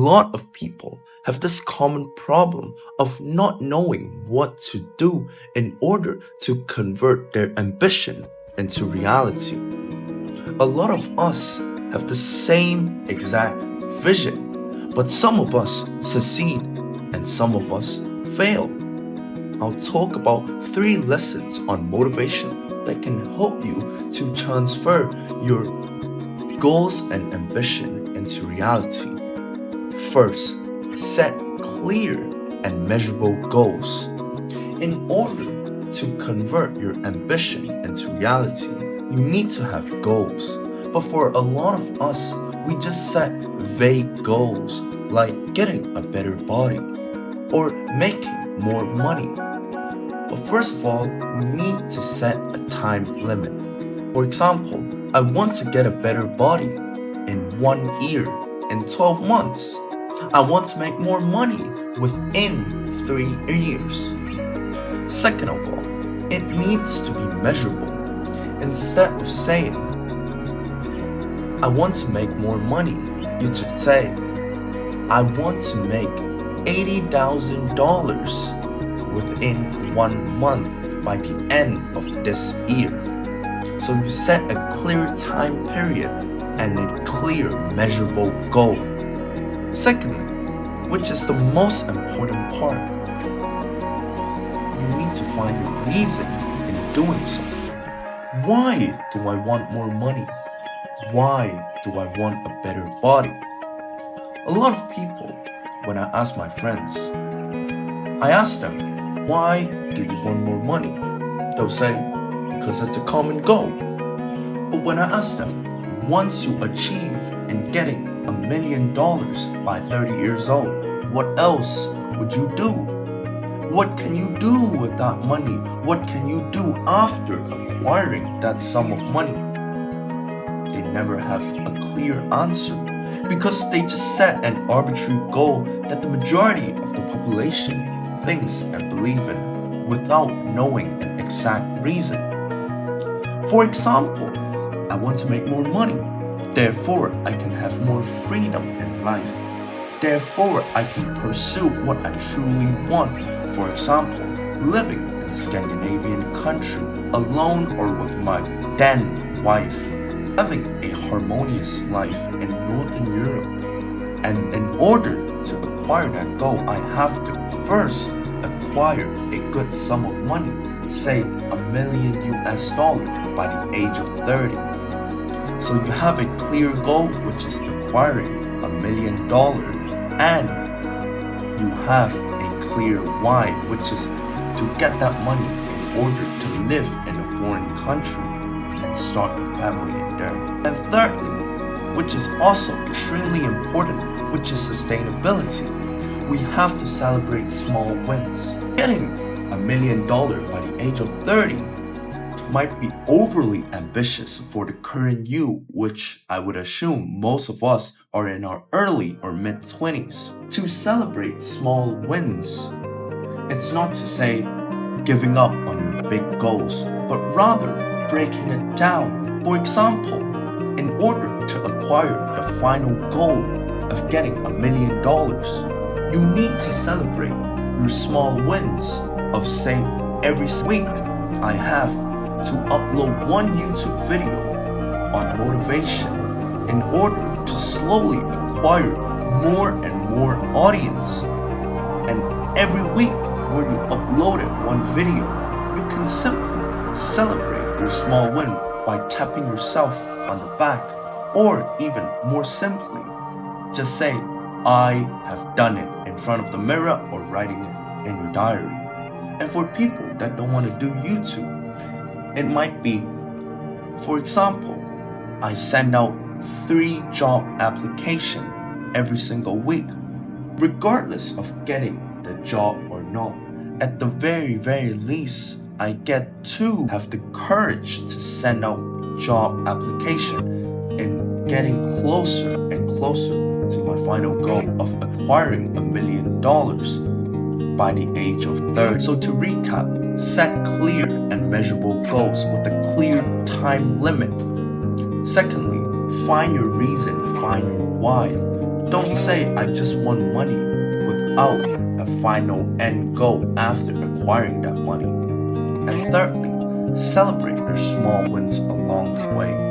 lot of people have this common problem of not knowing what to do in order to convert their ambition into reality. A lot of us have the same exact vision, but some of us succeed and some of us fail. I'll talk about 3 lessons on motivation that can help you to transfer your goals and ambition into reality. First, set clear and measurable goals. In order to convert your ambition into reality, you need to have goals. But for a lot of us, we just set vague goals like getting a better body or making more money. But first of all, we need to set a time limit. For example, I want to get a better body in 1 year, in 12 months. I want to make more money within 3 years. Second of all, it needs to be measurable. Instead of saying, I want to make more money, you should say, I want to make $80,000 within 1 month by the end of this year. So you set a clear time period and a clear measurable goal. Secondly, which is the most important part, you need to find a reason in doing so. Why do I want more money? Why do I want a better body? A lot of people, when I ask my friends, I ask them, why do you want more money? They'll say, because it's a common goal. But when I ask them, once you achieve in getting $1 million by 30 years old, what else would you do? What can you do with that money? What can you do after acquiring that sum of money? They never have a clear answer because they just set an arbitrary goal that the majority of the population thinks and believe in without knowing an exact reason. For example, I want to make more money. Therefore, I can have more freedom in life. Therefore, I can pursue what I truly want. For example, living in Scandinavian country alone or with my then wife. Having a harmonious life in Northern Europe. And in order to acquire that goal, I have to first acquire a good sum of money, say $1 million by the age of 30. So you have a clear goal, which is acquiring $1 million, and you have a clear why, which is to get that money in order to live in a foreign country and start a family in there. And thirdly, which is also extremely important, which is sustainability. We have to celebrate small wins. Getting $1 million by the age of 30 might be overly ambitious for the current you, which I would assume most of us are in our early or mid-20s. To celebrate small wins, it's not to say giving up on your big goals, but rather breaking it down. For example, in order to acquire the final goal of getting $1 million, you need to celebrate your small wins of, say, every week I have to upload 1 YouTube video on motivation in order to slowly acquire more and more audience. And every week when you uploaded 1 video, you can simply celebrate your small win by tapping yourself on the back, or even more simply, just say, I have done it in front of the mirror or writing it in your diary. And for people that don't want to do YouTube, it might be, for example, I send out 3 job applications every single week. Regardless of getting the job or not, at the very least, I get to have the courage to send out job application and getting closer and closer to my final goal of acquiring $1 million by the age of 30. So to recap, set clear and measurable goals with a clear time limit. Secondly, find your reason, find your why. Don't say I just want money without a final end goal after acquiring that money. And thirdly, celebrate your small wins along the way.